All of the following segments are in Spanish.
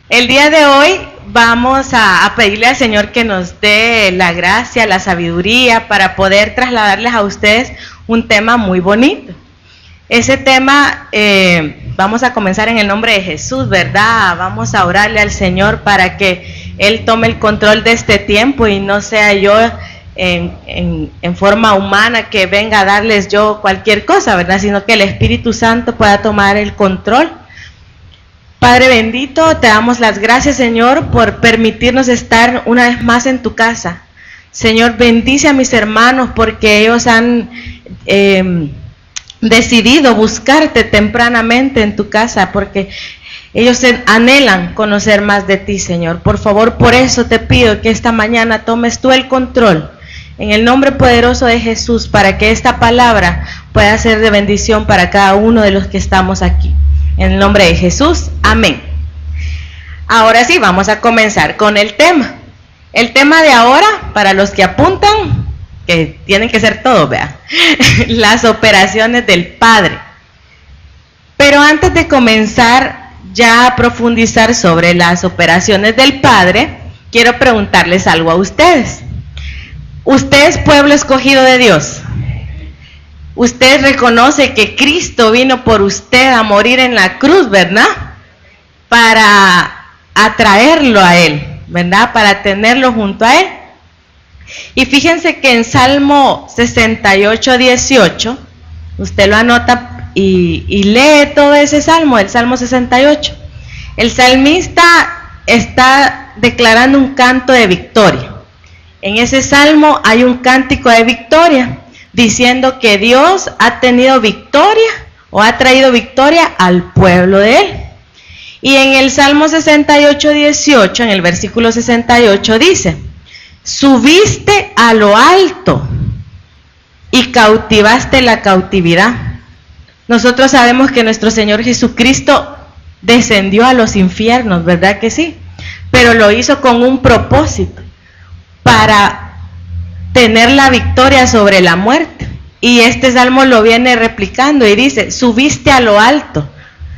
El día de hoy vamos a pedirle al Señor que nos dé la gracia, la sabiduría para poder trasladarles a ustedes un tema muy bonito. Ese tema vamos a comenzar en el nombre de Jesús, ¿verdad? Vamos a orarle al Señor para que Él tome el control de este tiempo y no sea yo en forma humana que venga a darles yo cualquier cosa, ¿verdad? Sino que el Espíritu Santo pueda tomar el control. Padre bendito, te damos las gracias, Señor, por permitirnos estar una vez más en tu casa. Señor, bendice a mis hermanos porque ellos han decidido buscarte tempranamente en tu casa, porque ellos anhelan conocer más de ti, Señor. Por favor, por eso te pido que esta mañana tomes tú el control, en el nombre poderoso de Jesús, para que esta palabra pueda ser de bendición para cada uno de los que estamos aquí. En el nombre de Jesús, amén. Ahora sí, vamos a comenzar con el tema. El tema de ahora, para los que apuntan, que tienen que ser todos, vean, las operaciones del Padre. Pero antes de comenzar ya a profundizar sobre las operaciones del Padre, quiero preguntarles algo a ustedes. ¿Usted es pueblo escogido de Dios? Usted reconoce que Cristo vino por usted a morir en la cruz, ¿verdad? Para atraerlo a Él, ¿verdad? Para tenerlo junto a Él. Y fíjense que en Salmo 68, 18, usted lo anota y lee todo ese salmo, el Salmo 68. El salmista está declarando un canto de victoria. En ese salmo hay un cántico de victoria, diciendo que Dios ha tenido victoria o ha traído victoria al pueblo de Él. Y en el Salmo 68, 18, en el versículo 68 dice: subiste a lo alto y cautivaste la cautividad. Nosotros sabemos que nuestro Señor Jesucristo descendió a los infiernos, ¿verdad que sí? Pero lo hizo con un propósito, para tener la victoria sobre la muerte. Y este salmo lo viene replicando y dice: subiste a lo alto,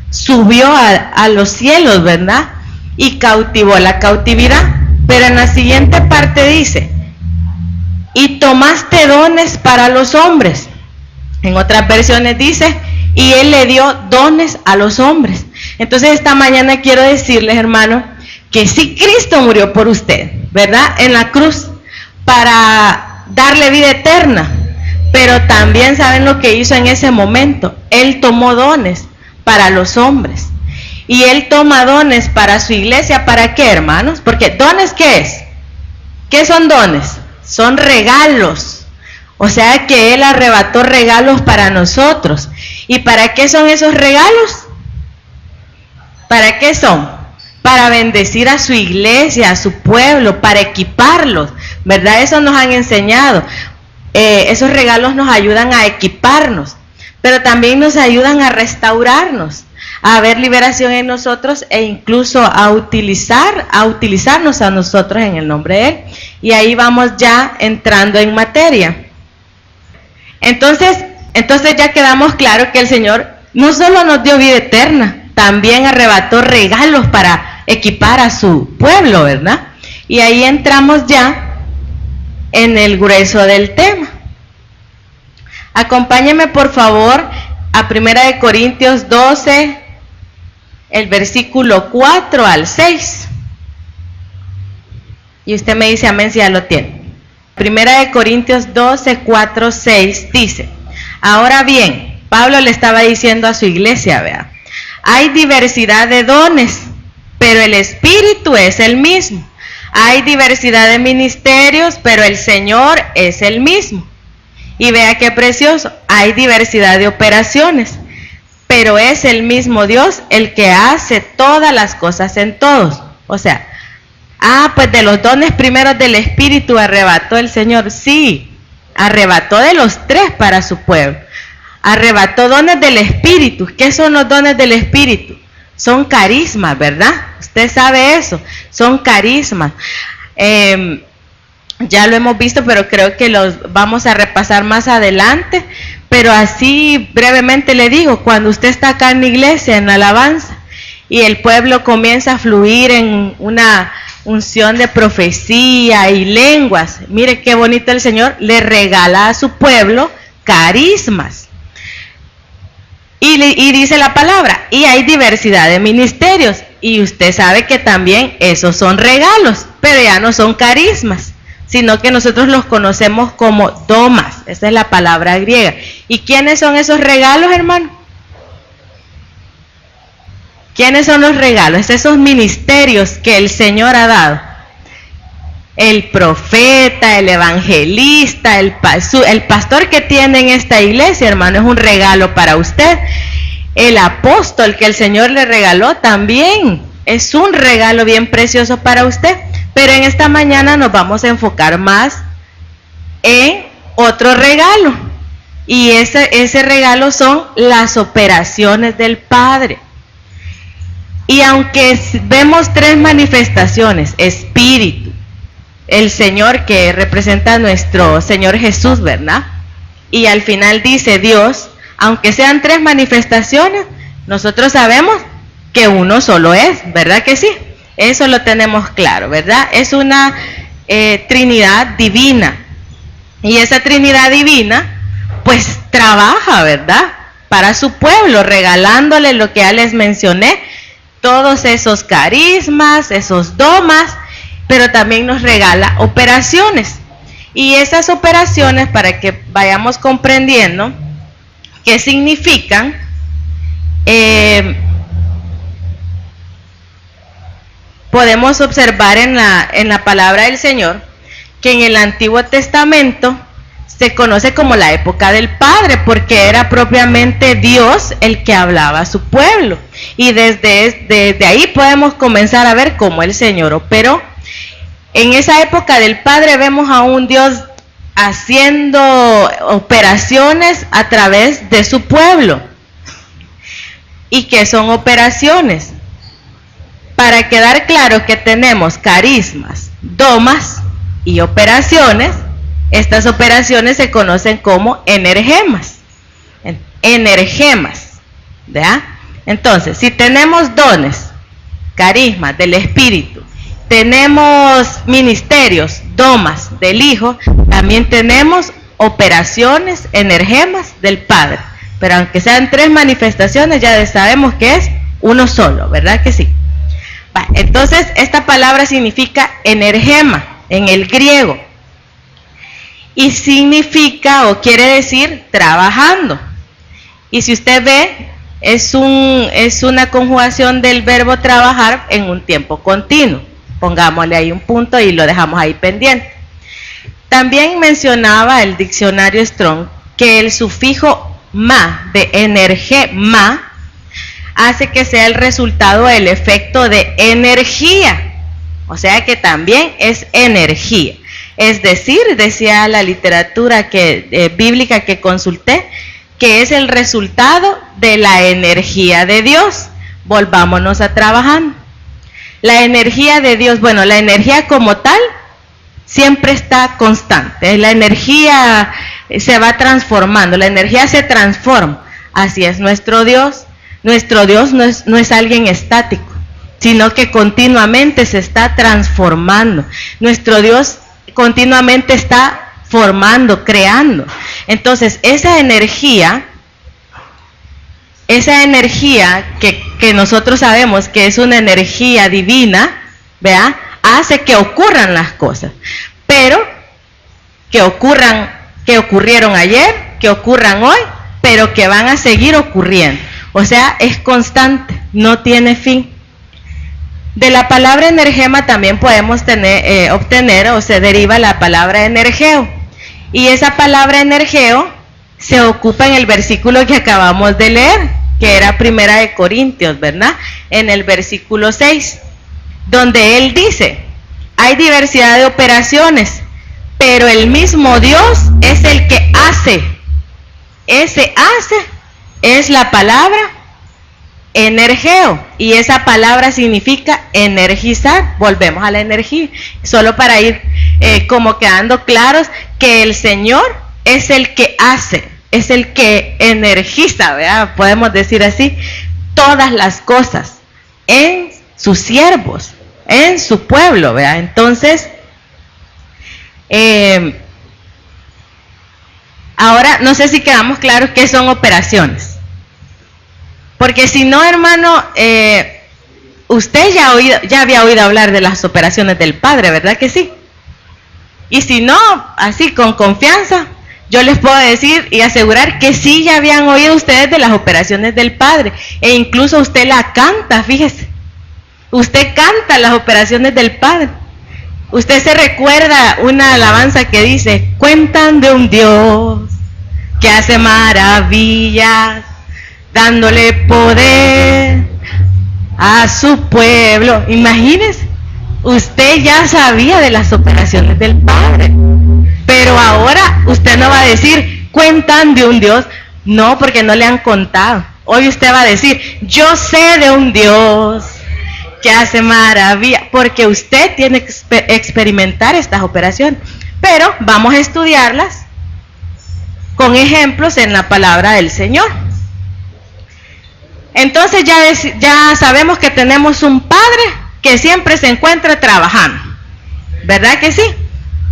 subió a los cielos, ¿verdad? Y cautivó la cautividad. Pero en la siguiente parte dice: y tomaste dones para los hombres. En otras versiones dice: y Él le dio dones a los hombres. Entonces esta mañana quiero decirles, hermano, que sí, Cristo murió por usted, ¿verdad? En la cruz, para darle vida eterna, pero también saben lo que hizo en ese momento. Él tomó dones para los hombres, y Él toma dones para su iglesia. ¿Para qué, hermanos? Porque dones, ¿qué es? ¿Qué son dones? Son regalos. O sea que Él arrebató regalos para nosotros. ¿Y para qué son esos regalos? ¿Para qué son? Para bendecir a su iglesia, a su pueblo, para equiparlos, ¿verdad? Eso nos han enseñado. Esos regalos nos ayudan a equiparnos, pero también nos ayudan a restaurarnos, a ver liberación en nosotros e incluso a utilizarnos a nosotros en el nombre de Él. Y ahí vamos ya entrando en materia. Entonces ya quedamos claros que el Señor no solo nos dio vida eterna, también arrebató regalos para equipar a su pueblo, ¿verdad? Y ahí entramos ya en el grueso del tema. Acompáñenme por favor a 1 Corintios 12, el versículo 4 al 6. Y usted me dice amén si ya lo tiene. 1 Corintios 12, 4, 6 dice: ahora bien, Pablo le estaba diciendo a su iglesia, vea, hay diversidad de dones, pero el Espíritu es el mismo. Hay diversidad de ministerios, pero el Señor es el mismo. Y vea qué precioso, hay diversidad de operaciones, pero es el mismo Dios el que hace todas las cosas en todos. O sea, pues de los dones primeros del Espíritu arrebató el Señor. Sí, arrebató de los tres para su pueblo. Arrebató dones del Espíritu. ¿Qué son los dones del Espíritu? Son carismas, ¿verdad? Usted sabe eso, son carismas. Ya lo hemos visto, pero creo que los vamos a repasar más adelante. Pero así brevemente le digo, cuando usted está acá en la iglesia, en alabanza, y el pueblo comienza a fluir en una unción de profecía y lenguas. Mire qué bonito, el Señor le regala a su pueblo carismas. Y dice la palabra, y hay diversidad de ministerios, y usted sabe que también esos son regalos, pero ya no son carismas, sino que nosotros los conocemos como domas. Esa es la palabra griega. ¿Y quiénes son esos regalos, hermano? ¿Quiénes son los regalos? Esos ministerios que el Señor ha dado. El profeta, el evangelista, el pastor que tiene en esta iglesia, hermano, es un regalo para usted. El apóstol que el Señor le regaló también es un regalo bien precioso para usted. Pero en esta mañana nos vamos a enfocar más en otro regalo. Y ese regalo son las operaciones del Padre. Y aunque vemos tres manifestaciones, Espíritu, el Señor que representa a nuestro Señor Jesús, ¿verdad? Y al final dice Dios, aunque sean tres manifestaciones, nosotros sabemos que uno solo es, ¿verdad que sí? Eso lo tenemos claro, ¿verdad? Es una Trinidad divina. Y esa Trinidad divina, pues trabaja, ¿verdad? Para su pueblo, regalándole lo que ya les mencioné, todos esos carismas, esos domas, pero también nos regala operaciones. Y esas operaciones, para que vayamos comprendiendo qué significan, podemos observar en la palabra del Señor que en el Antiguo Testamento se conoce como la época del Padre, porque era propiamente Dios el que hablaba a su pueblo. Y desde ahí podemos comenzar a ver cómo el Señor operó. En esa época del Padre vemos a un Dios haciendo operaciones a través de su pueblo. ¿Y qué son operaciones? Para quedar claro que tenemos carismas, domas y operaciones, estas operaciones se conocen como energemas. Energemas, ¿verdad? Entonces, si tenemos dones, carismas del Espíritu, tenemos ministerios, domas del Hijo, también tenemos operaciones, energemas del Padre. Pero aunque sean tres manifestaciones, ya sabemos que es uno solo, ¿verdad que sí? Entonces, esta palabra significa energema en el griego. Y significa o quiere decir trabajando. Y si usted ve, es una conjugación del verbo trabajar en un tiempo continuo. Pongámosle ahí un punto y lo dejamos ahí pendiente. También mencionaba el diccionario Strong que el sufijo ma de energema hace que sea el resultado del efecto de energía. O sea que también es energía. Es decir, decía la literatura bíblica que consulté, que es el resultado de la energía de Dios. Volvámonos a trabajar. La energía de Dios, bueno, la energía como tal siempre está constante. La energía se va transformando, la energía se transforma. Así es nuestro Dios. Nuestro Dios no es alguien estático, sino que continuamente se está transformando. Nuestro Dios continuamente está formando, creando. Entonces, esa energía que nosotros sabemos que es una energía divina, ¿verdad? Hace que ocurran las cosas. Pero que ocurrieron ayer, que ocurran hoy, pero que van a seguir ocurriendo. O sea, es constante, no tiene fin. De la palabra energema también podemos obtener o se deriva la palabra energeo. Y esa palabra energeo se ocupa en el versículo que acabamos de leer, que era 1 Corintios, ¿verdad? En el versículo 6, donde él dice, hay diversidad de operaciones, pero el mismo Dios es el que hace. Ese hace es la palabra energeo, y esa palabra significa energizar. Volvemos a la energía, solo para ir como quedando claros que el Señor es el que hace, es el que energiza, ¿verdad? Podemos decir así, todas las cosas en sus siervos, en su pueblo, ¿verdad? Entonces, ahora no sé si quedamos claros qué son operaciones. Porque si no, hermano, usted ya había oído hablar de las operaciones del Padre, ¿verdad que sí? Y si no, así con confianza, yo les puedo decir y asegurar que sí ya habían oído ustedes de las operaciones del Padre. E incluso usted la canta, fíjese. Usted canta las operaciones del Padre. Usted se recuerda una alabanza que dice, cuentan de un Dios que hace maravillas, dándole poder a su pueblo. Imagínese, usted ya sabía de las operaciones del Padre, pero ahora usted no va a decir, cuentan de un Dios, no, porque no le han contado. Hoy usted va a decir, yo sé de un Dios que hace maravilla, porque usted tiene que experimentar estas operaciones, pero vamos a estudiarlas con ejemplos en la palabra del Señor. Entonces ya sabemos que tenemos un Padre que siempre se encuentra trabajando, ¿verdad que sí?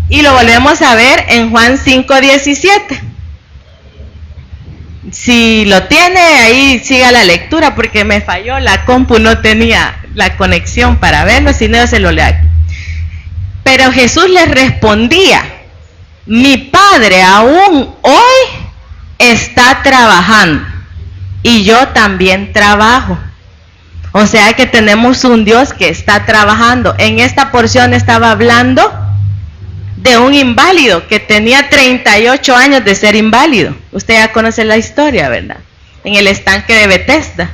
Y lo volvemos a ver en Juan 5:17. Si lo tiene, ahí siga la lectura, porque me falló la compu, no tenía la conexión para verlo, si no se lo leo aquí. Pero Jesús les respondía, mi Padre aún hoy está trabajando y yo también trabajo. O sea que tenemos un Dios que está trabajando. En esta porción estaba hablando de un inválido que tenía 38 años de ser inválido. Usted ya conoce la historia, ¿verdad? En el estanque de Betesda.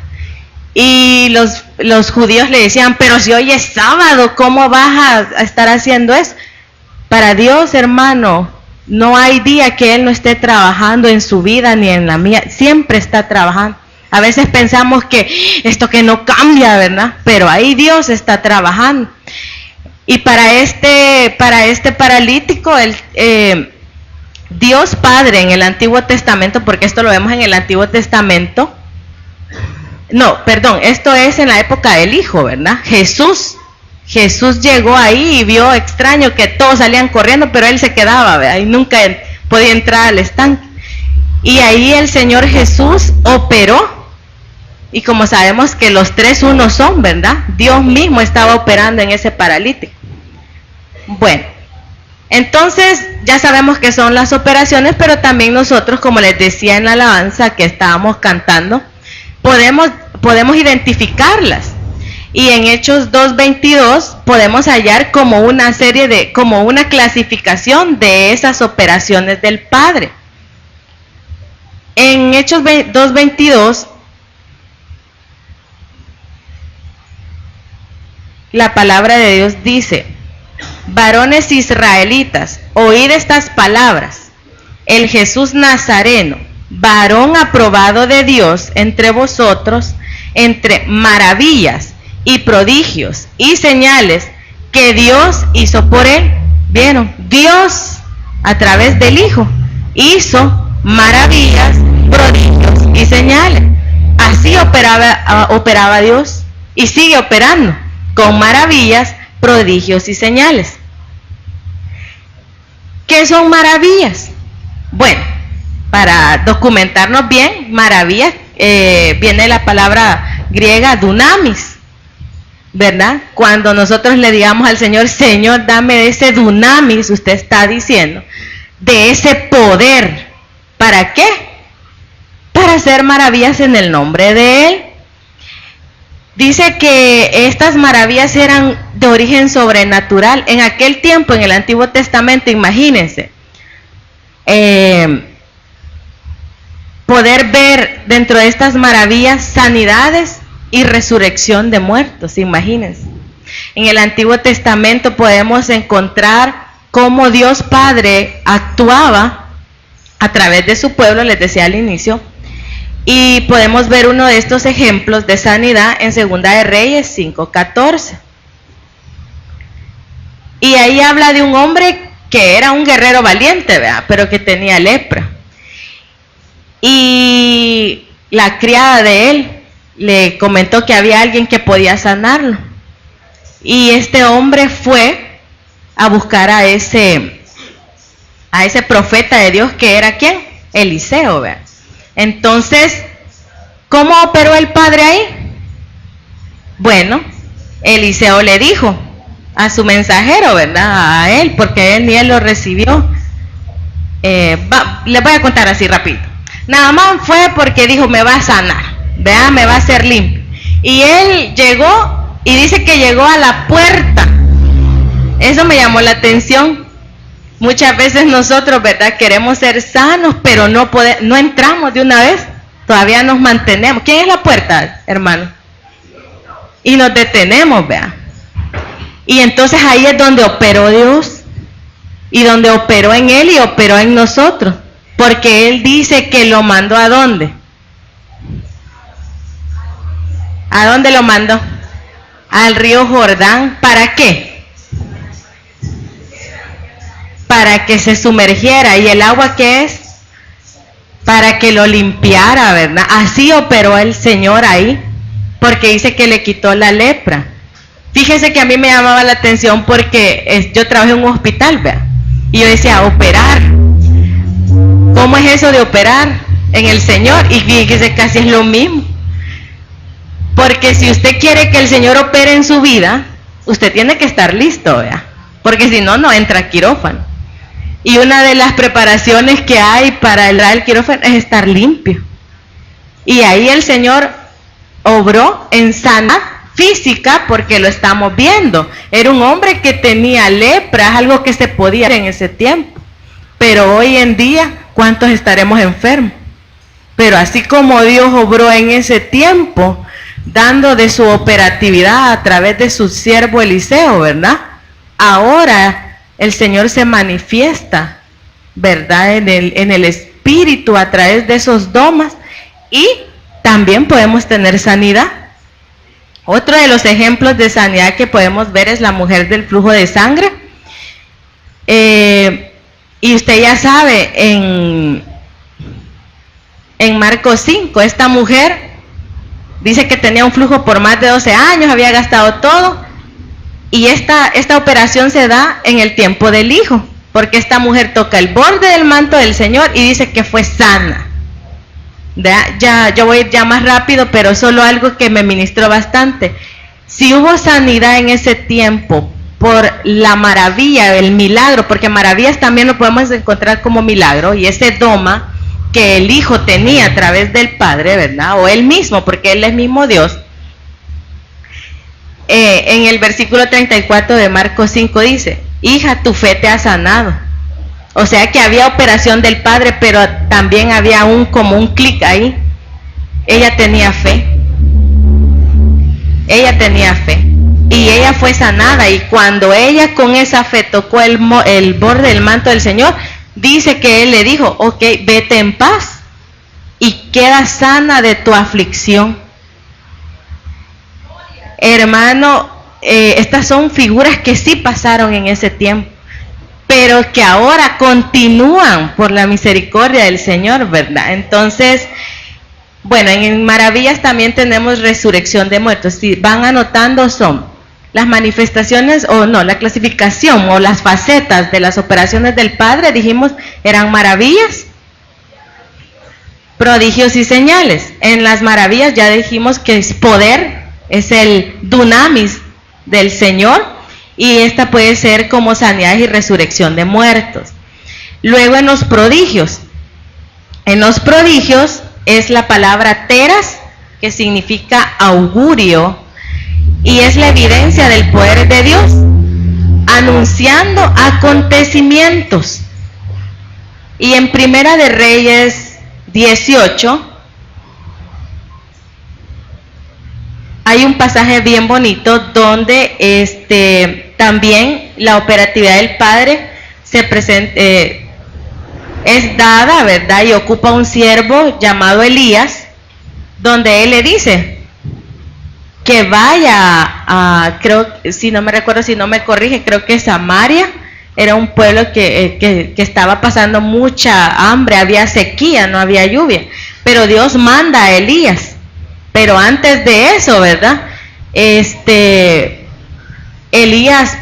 Y los judíos le decían, pero si hoy es sábado, ¿cómo vas a estar haciendo eso? Para Dios, hermano, no hay día que Él no esté trabajando en su vida ni en la mía. Siempre está trabajando. A veces pensamos que esto que no cambia, ¿verdad? Pero ahí Dios está trabajando. Y para este paralítico, Dios Padre en el Antiguo Testamento, porque esto lo vemos en el Antiguo Testamento, no, perdón, esto es en la época del Hijo, ¿verdad? Jesús llegó ahí y vio extraño que todos salían corriendo, pero Él se quedaba, ¿verdad? Y nunca podía entrar al estanque. Y ahí el Señor Jesús operó, y como sabemos que los tres uno son, ¿verdad? Dios mismo estaba operando en ese paralítico. Bueno, entonces ya sabemos que son las operaciones, pero también nosotros, como les decía en la alabanza que estábamos cantando, podemos identificarlas. Y en Hechos 2:22 podemos hallar como una clasificación de esas operaciones del Padre. En Hechos 2:22 la palabra de Dios dice, varones israelitas, oíd estas palabras, el Jesús Nazareno, varón aprobado de Dios entre vosotros, entre maravillas y prodigios y señales que Dios hizo por él. ¿Vieron? Dios, a través del Hijo, hizo maravillas, prodigios y señales. Así operaba Dios y sigue operando con maravillas, prodigios y señales. ¿Qué son maravillas? Bueno, para documentarnos bien, maravillas, viene la palabra griega dunamis, ¿verdad? Cuando nosotros le digamos al Señor, Señor, dame de ese dunamis, usted está diciendo, de ese poder. ¿Para qué? Para hacer maravillas en el nombre de Él. Dice que estas maravillas eran de origen sobrenatural. En aquel tiempo, en el Antiguo Testamento, imagínense, poder ver dentro de estas maravillas sanidades y resurrección de muertos, imagínense. En el Antiguo Testamento podemos encontrar cómo Dios Padre actuaba a través de su pueblo, les decía al inicio, y podemos ver uno de estos ejemplos de sanidad en Segunda de Reyes 5:14. Y ahí habla de un hombre que era un guerrero valiente, ¿verdad? Pero que tenía lepra. Y la criada de él le comentó que había alguien que podía sanarlo. Y este hombre fue a buscar a ese profeta de Dios, que era ¿quién? Eliseo, ¿verdad? Entonces, ¿cómo operó el padre ahí? Bueno, Eliseo le dijo a su mensajero, ¿verdad? A él, porque él ni él lo recibió. Les voy a contar así rápido. Naamán fue porque dijo, me va a sanar, ¿verdad? Me va a hacer limpio. Y él llegó, y dice que llegó a la puerta. Eso me llamó la atención. Muchas veces nosotros, ¿verdad?, queremos ser sanos, pero no entramos de una vez. Todavía nos mantenemos. ¿Quién es la puerta, hermano? Y nos detenemos, ¿verdad? Y entonces ahí es donde operó Dios. Y donde operó en él y operó en nosotros. Porque él dice que lo mandó ¿a dónde? ¿A dónde lo mandó? Al río Jordán. ¿Para qué? Para que se sumergiera. ¿Y el agua qué es? Para que lo limpiara, ¿verdad? Así operó el Señor ahí, porque dice que le quitó la lepra. Fíjese que a mí me llamaba la atención porque yo trabajé en un hospital, ¿verdad? Y yo decía, operar. ¿Cómo es eso de operar en el Señor? Y fíjese, casi es lo mismo. Porque si usted quiere que el Señor opere en su vida, usted tiene que estar listo, ¿verdad? Porque si no, no entra a quirófano. Y una de las preparaciones que hay para entrar al quirófano es estar limpio. Y ahí el Señor obró en sana física, porque lo estamos viendo. Era un hombre que tenía lepra, algo que se podía hacer en ese tiempo. Pero hoy en día, ¿cuántos estaremos enfermos? Pero así como Dios obró en ese tiempo, dando de su operatividad a través de su siervo Eliseo, ¿verdad? Ahora el Señor se manifiesta, ¿verdad? En el Espíritu a través de esos dones, y también podemos tener sanidad. Otro de los ejemplos de sanidad que podemos ver es la mujer del flujo de sangre. Y usted ya sabe, en Marcos 5, esta mujer dice que tenía un flujo por más de 12 años, había gastado todo. Y esta operación se da en el tiempo del hijo, porque esta mujer toca el borde del manto del Señor y dice que fue sana. Ya, yo voy a ir ya más rápido, pero solo algo que me ministró bastante. Si hubo sanidad en ese tiempo por la maravilla, el milagro, porque maravillas también lo podemos encontrar como milagro, y ese doma que el hijo tenía a través del Padre, ¿verdad? O él mismo, porque él es mismo Dios. En el versículo 34 de Marcos 5 dice, hija, tu fe te ha sanado. O sea que había operación del Padre, pero también había como un clic ahí. Ella tenía fe. Ella tenía fe. Y ella fue sanada. Y cuando ella con esa fe tocó el borde del manto del Señor, dice que Él le dijo, ok, vete en paz y queda sana de tu aflicción. Hermano, estas son figuras que sí pasaron en ese tiempo, pero que ahora continúan por la misericordia del Señor, ¿verdad? Entonces, bueno, en maravillas también tenemos resurrección de muertos. Si van anotando, son las manifestaciones, o no, la clasificación o las facetas de las operaciones del Padre, dijimos, eran maravillas, prodigios y señales. En las maravillas ya dijimos que es poder, es el dunamis del Señor, y esta puede ser como sanidad y resurrección de muertos. Luego en los prodigios es la palabra teras, que significa augurio, y es la evidencia del poder de Dios, anunciando acontecimientos. Y en Primera de Reyes 18, hay un pasaje bien bonito donde también la operatividad del Padre se presenta, es dada, ¿verdad? Y ocupa un siervo llamado Elías, donde él le dice que vaya creo, si no me recuerdo, si no me corrige, creo que Samaria era un pueblo que estaba pasando mucha hambre, había sequía, no había lluvia, pero Dios manda a Elías. Pero antes de eso, ¿verdad? Elías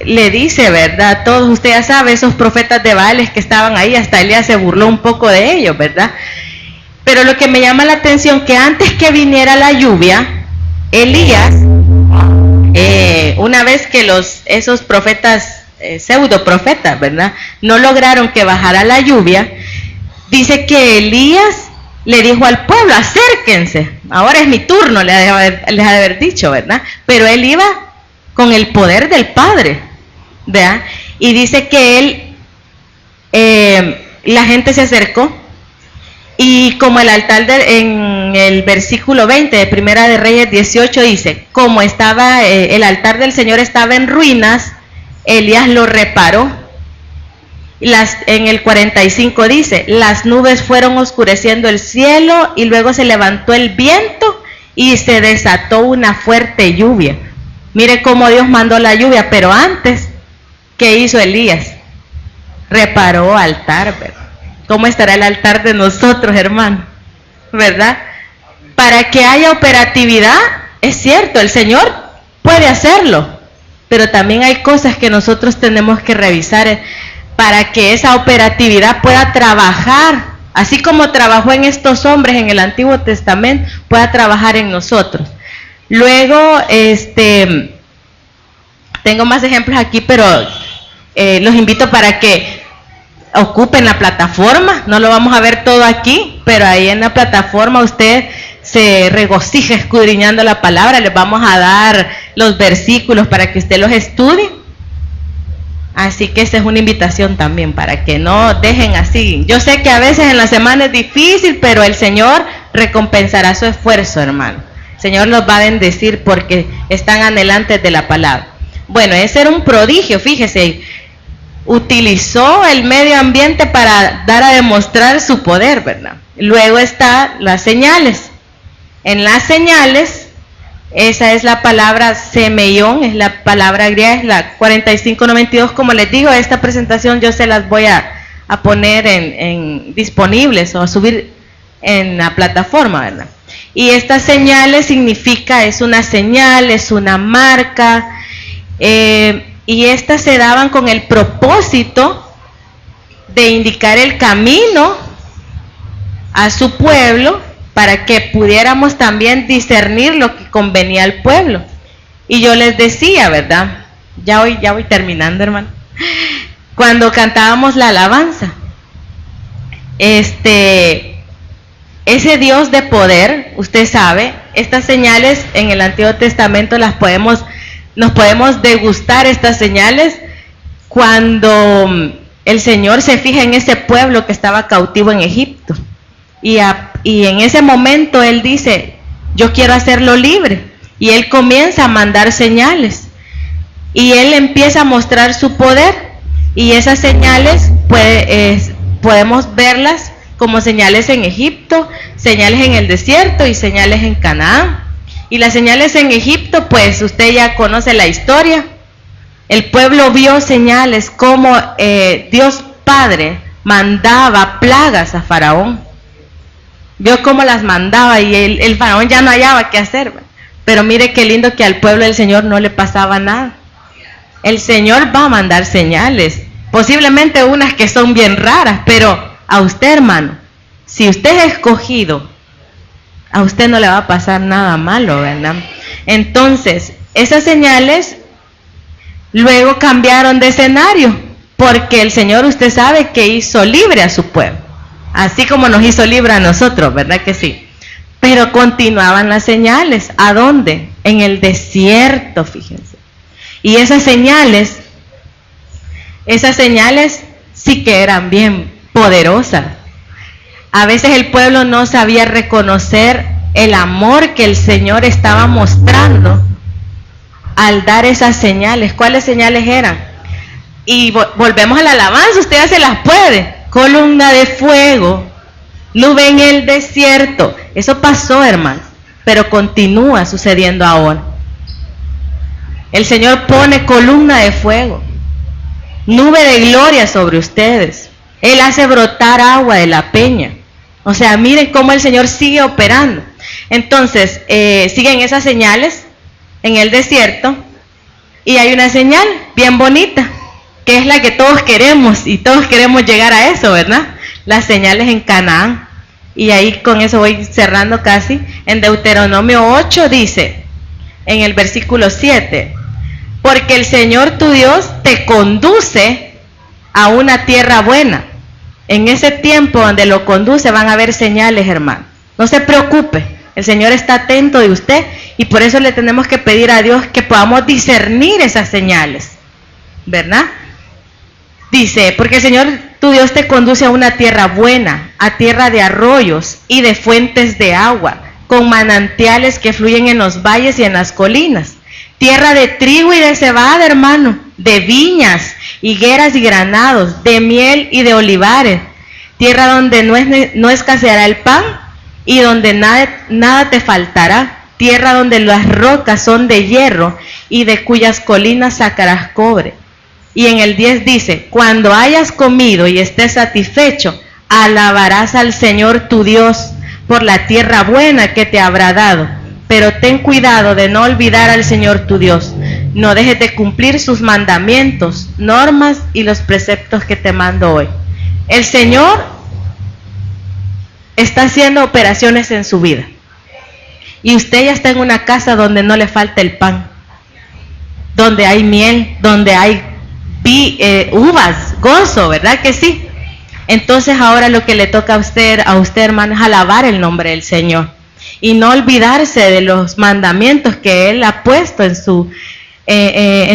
le dice, ¿verdad? Todos ustedes ya saben, esos profetas de Baales que estaban ahí, hasta Elías se burló un poco de ellos, ¿verdad? Pero lo que me llama la atención, que antes que viniera la lluvia, Elías, una vez que esos profetas, pseudo profetas, ¿verdad?, no lograron que bajara la lluvia, dice que Elías le dijo al pueblo, acérquense, ahora es mi turno, les ha de haber dicho, ¿verdad? Pero él iba con el poder del Padre, ¿verdad? Y dice que la gente se acercó, y como el altar en el versículo 20 de Primera de Reyes 18 dice, como estaba el altar del Señor estaba en ruinas, Elías lo reparó. En el 45 dice, las nubes fueron oscureciendo el cielo y luego se levantó el viento y se desató una fuerte lluvia. Mire cómo Dios mandó la lluvia, pero antes, ¿qué hizo Elías? Reparó altar, ¿verdad? ¿Cómo estará el altar de nosotros, hermano? ¿Verdad? Para que haya operatividad, es cierto, el Señor puede hacerlo, pero también hay cosas que nosotros tenemos que revisar para que esa operatividad pueda trabajar, así como trabajó en estos hombres en el Antiguo Testamento, pueda trabajar en nosotros. Luego, tengo más ejemplos aquí, pero los invito para que ocupen la plataforma. No lo vamos a ver todo aquí, pero ahí en la plataforma usted se regocija escudriñando la palabra. Les vamos a dar los versículos para que usted los estudie. Así que esa es una invitación también, para que no dejen así. Yo sé que a veces en la semana es difícil, pero el Señor recompensará su esfuerzo, hermano. El Señor los va a bendecir porque están anhelantes de la palabra. Bueno, ese era un prodigio, fíjese. Utilizó el medio ambiente para dar a demostrar su poder, ¿verdad? Luego están las señales. En las señales, esa es la palabra semeión, es la palabra griega, es la 4592. Como les digo, esta presentación yo se las voy a poner en disponibles o a subir en la plataforma, ¿verdad? Y estas señales significa, es una señal, es una marca, y estas se daban con el propósito de indicar el camino a su pueblo, para que pudiéramos también discernir lo que convenía al pueblo. Y yo les decía, ¿verdad? Ya voy terminando, hermano. Cuando cantábamos la alabanza, ese Dios de poder, usted sabe, estas señales en el Antiguo Testamento nos podemos degustar estas señales cuando el Señor se fija en ese pueblo que estaba cautivo en Egipto. Y en ese momento Él dice, yo quiero hacerlo libre. Y Él comienza a mandar señales. Y Él empieza a mostrar su poder. Y esas señales podemos verlas como señales en Egipto, señales en el desierto y señales en Canaán. Y las señales en Egipto, pues usted ya conoce la historia. El pueblo vio señales como Dios Padre mandaba plagas a Faraón. Vio cómo las mandaba y el Faraón ya no hallaba qué hacer. Pero mire qué lindo que al pueblo del Señor no le pasaba nada. El Señor va a mandar señales, posiblemente unas que son bien raras, pero a usted, hermano, si usted es escogido, a usted no le va a pasar nada malo, ¿verdad? Entonces, esas señales luego cambiaron de escenario, porque el Señor, usted sabe que hizo libre a su pueblo, así como nos hizo libre a nosotros, ¿verdad que sí? Pero continuaban las señales. ¿A dónde? En el desierto, fíjense. Y esas señales sí que eran bien poderosas. A veces el pueblo no sabía reconocer el amor que el Señor estaba mostrando al dar esas señales. ¿Cuáles señales eran? Y volvemos a la alabanza, usted ya se las puede. Columna de fuego, nube en el desierto. Eso pasó, hermano, pero continúa sucediendo ahora. El Señor pone columna de fuego, nube de gloria sobre ustedes. Él hace brotar agua de la peña. O sea, miren cómo el Señor sigue operando. Entonces, siguen esas señales en el desierto y hay una señal bien bonita, que es la que todos queremos y todos queremos llegar a eso, ¿verdad? Las señales en Canaán. Y ahí con eso voy cerrando casi. En Deuteronomio 8 dice, en el versículo 7, porque el Señor tu Dios te conduce a una tierra buena. En ese tiempo donde lo conduce van a haber señales, hermano. No se preocupe, el Señor está atento de usted y por eso le tenemos que pedir a Dios que podamos discernir esas señales, ¿verdad? Dice, porque el Señor tu Dios te conduce a una tierra buena, a tierra de arroyos y de fuentes de agua, con manantiales que fluyen en los valles y en las colinas. Tierra de trigo y de cebada, hermano, de viñas, higueras y granados, de miel y de olivares. Tierra donde no escaseará el pan y donde nada te faltará. Tierra donde las rocas son de hierro y de cuyas colinas sacarás cobre. Y en el 10 dice, cuando hayas comido y estés satisfecho, alabarás al Señor tu Dios por la tierra buena que te habrá dado. Pero ten cuidado de no olvidar al Señor tu Dios. No dejes de cumplir sus mandamientos, normas y los preceptos que te mando hoy. El Señor está haciendo operaciones en su vida. Y usted ya está en una casa donde no le falta el pan, donde hay miel, donde hay uvas, gozo, ¿verdad que sí? Entonces ahora lo que le toca a usted hermano, es alabar el nombre del Señor y no olvidarse de los mandamientos que Él ha puesto en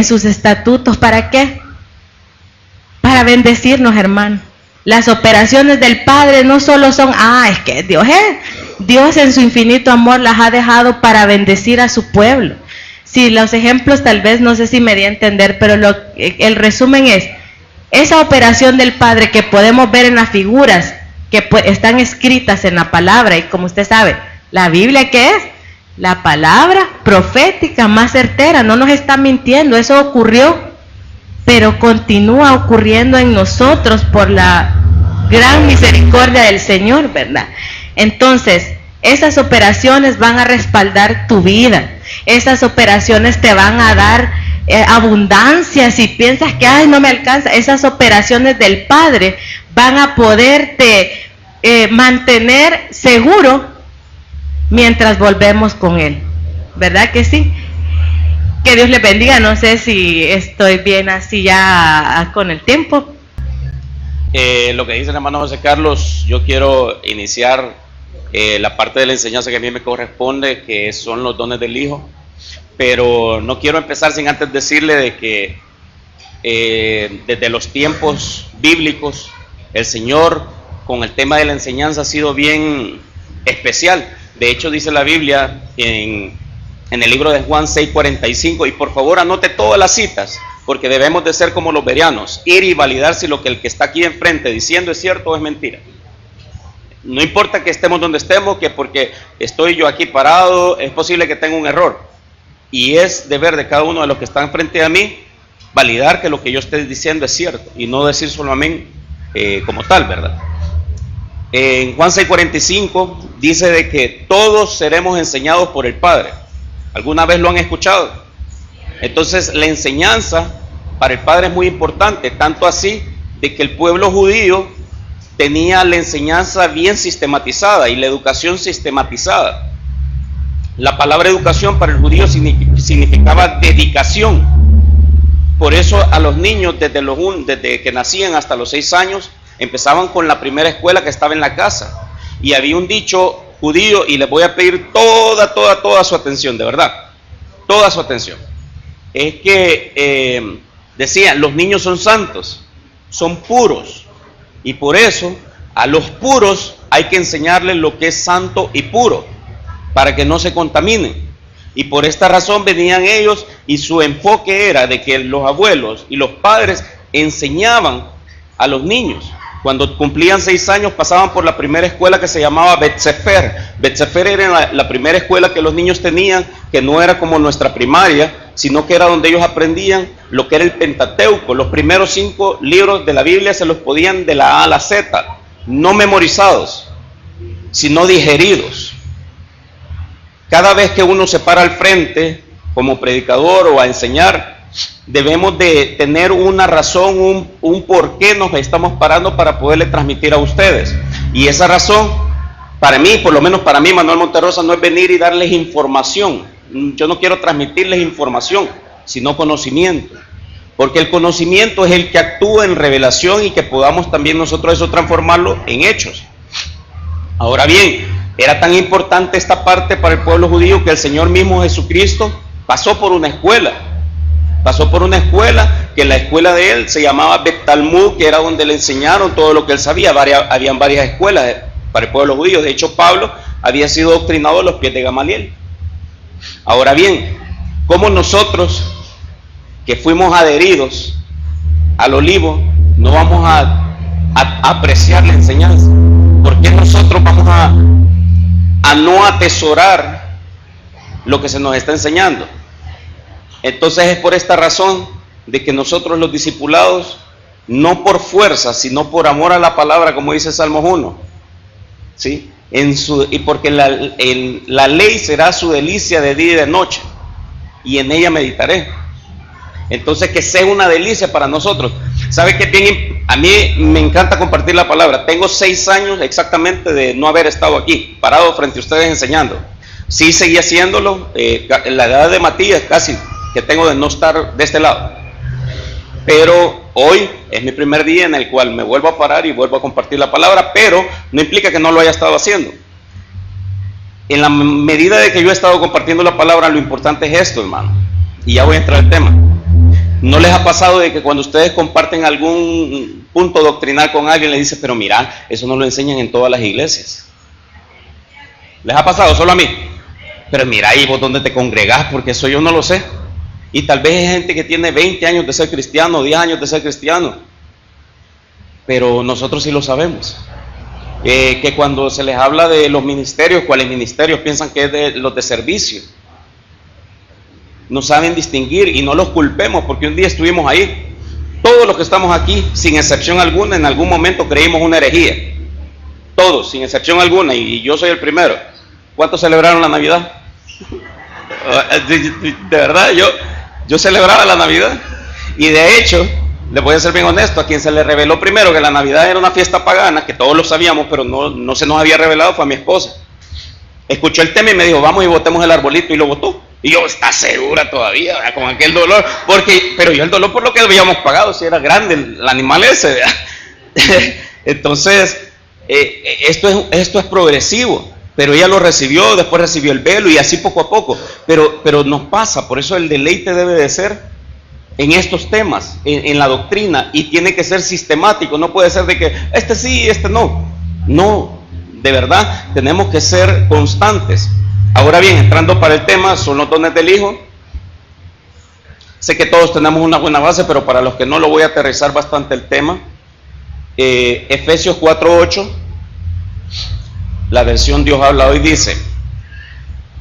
sus estatutos. ¿Para qué? Para bendecirnos, hermano. Las operaciones del Padre no solo son, es que Dios en su infinito amor las ha dejado para bendecir a su pueblo. Sí, los ejemplos tal vez no sé si me di a entender, pero el resumen es, esa operación del Padre que podemos ver en las figuras que están escritas en la palabra, y como usted sabe, la Biblia, ¿qué es? La palabra profética más certera, no nos está mintiendo, eso ocurrió, pero continúa ocurriendo en nosotros por la gran misericordia del Señor, ¿verdad? Entonces, esas operaciones van a respaldar tu vida, esas operaciones te van a dar abundancia. Si piensas que no me alcanza, esas operaciones del Padre van a poderte mantener seguro mientras volvemos con Él, ¿verdad que sí? Que Dios les bendiga. No sé si estoy bien así ya con el tiempo. Lo que dice el hermano José Carlos, yo quiero iniciar la parte de la enseñanza que a mí me corresponde, que son los dones del Hijo, pero no quiero empezar sin antes decirle de que desde los tiempos bíblicos el Señor con el tema de la enseñanza ha sido bien especial. De hecho dice la Biblia en el libro de Juan 6:45, y por favor anote todas las citas, porque debemos de ser como los bereanos, ir y validar si lo que el que está aquí enfrente diciendo es cierto o es mentira. No importa que estemos donde estemos, que porque estoy yo aquí parado, es posible que tenga un error. Y es deber de cada uno de los que están frente a mí, validar que lo que yo esté diciendo es cierto, y no decir solo amén como tal, ¿verdad? En Juan 6:45 dice de que todos seremos enseñados por el Padre. ¿Alguna vez lo han escuchado? Entonces la enseñanza para el Padre es muy importante, tanto así de que el pueblo judío tenía la enseñanza bien sistematizada y la educación sistematizada. La palabra educación para el judío significaba dedicación. Por eso a los niños desde que nacían hasta los 6 años empezaban con la primera escuela que estaba en la casa. Y había un dicho judío, y les voy a pedir toda su atención, de verdad, toda su atención. Es que decían, los niños son santos, son puros. Y por eso a los puros hay que enseñarles lo que es santo y puro, para que no se contaminen. Y por esta razón venían ellos, y su enfoque era de que los abuelos y los padres enseñaban a los niños. Cuando cumplían 6 años pasaban por la primera escuela que se llamaba Bet Sefer. Bet Sefer era la primera escuela que los niños tenían, que no era como nuestra primaria, sino que era donde ellos aprendían lo que era el Pentateuco. Los primeros 5 libros de la Biblia se los podían de la A a la Z, no memorizados, sino digeridos. cada vez que uno se para al frente como predicador o a enseñar, debemos de tener una razón, un por qué nos estamos parando para poderle transmitir a ustedes. Y esa razón, para mí, por lo menos para mí, Manuel Monterrosa, no es venir y darles información. Yo no quiero transmitirles información, sino conocimiento. Porque el conocimiento es el que actúa en revelación y que podamos también nosotros eso transformarlo en hechos. Ahora bien, era tan importante esta parte para el pueblo judío que el Señor mismo Jesucristo pasó por una escuela. Pasó por una escuela, que la escuela de él se llamaba Bet Talmud, que era donde le enseñaron todo lo que él sabía. Habían varias escuelas para el pueblo judío. De hecho, Pablo había sido doctrinado a los pies de Gamaliel. Ahora bien, ¿cómo nosotros, que fuimos adheridos al olivo, no vamos a apreciar la enseñanza? ¿Por qué nosotros vamos a no atesorar lo que se nos está enseñando? Entonces es por esta razón de que nosotros los discipulados, no por fuerza, sino por amor a la palabra, como dice Salmos 1, ¿sí? Y porque la ley será su delicia de día y de noche, y en ella meditaré. Entonces que sea una delicia para nosotros. ¿Sabe qué bien? A mí me encanta compartir la palabra. Tengo 6 años exactamente de no haber estado aquí, parado frente a ustedes enseñando. Sí seguí haciéndolo, la edad de Matías casi, que tengo de no estar de este lado. Pero hoy es mi primer día en el cual me vuelvo a parar y vuelvo a compartir la palabra, pero no implica que no lo haya estado haciendo. En la medida de que yo he estado compartiendo la palabra, lo importante es esto, hermano. Y ya voy a entrar al tema. ¿No les ha pasado de que cuando ustedes comparten algún punto doctrinal con alguien, le dice, pero mira, eso no lo enseñan en todas las iglesias? ¿Les ha pasado? Solo a mí. Pero mira, ¿y vos dónde te congregás? Porque eso yo no lo sé. Y tal vez hay gente que tiene 20 años de ser cristiano, 10 años de ser cristiano. Pero nosotros sí lo sabemos. Que cuando se les habla de los ministerios, ¿cuáles ministerios? Piensan que es de los de servicio. No saben distinguir y no los culpemos, porque un día estuvimos ahí. Todos los que estamos aquí, sin excepción alguna, en algún momento creímos una herejía. Todos, sin excepción alguna, y yo soy el primero. ¿Cuántos celebraron la Navidad? De verdad, yo celebraba la Navidad. Y de hecho, les voy a ser bien honesto, a quien se le reveló primero que la Navidad era una fiesta pagana, que todos lo sabíamos, pero no se nos había revelado, fue a mi esposa. Escuchó el tema y me dijo, vamos y botemos el arbolito, y lo botó. Y yo, ¿está segura todavía? ¿Verdad? Con aquel dolor, pero yo el dolor por lo que habíamos pagado, si era grande el animal ese. Entonces, esto es progresivo, pero ella lo recibió, después recibió el velo y así poco a poco. Pero nos pasa, por eso el deleite debe de ser en estos temas, en la doctrina, y tiene que ser sistemático, no puede ser de que este sí, este no. No, de verdad, tenemos que ser constantes. Ahora bien, entrando para el tema, son los dones del Hijo. Sé que todos tenemos una buena base, pero para los que no, lo voy a aterrizar bastante el tema. Efesios 4:8, la versión Dios habla hoy, dice,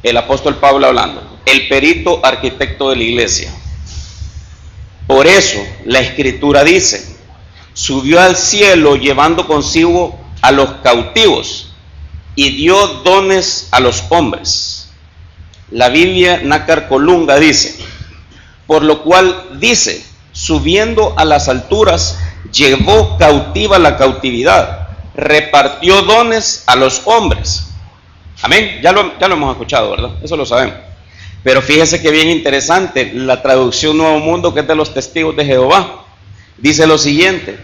el apóstol Pablo hablando, el perito arquitecto de la iglesia. Por eso la escritura dice, subió al cielo llevando consigo a los cautivos y dio dones a los hombres. La Biblia Nácar Colunga dice, por lo cual dice, subiendo a las alturas, llevó cautiva la cautividad, repartió dones a los hombres. Amén, ya lo hemos escuchado, ¿verdad? Eso lo sabemos. Pero fíjese que bien interesante, la traducción Nuevo Mundo, que es de los Testigos de Jehová, dice lo siguiente,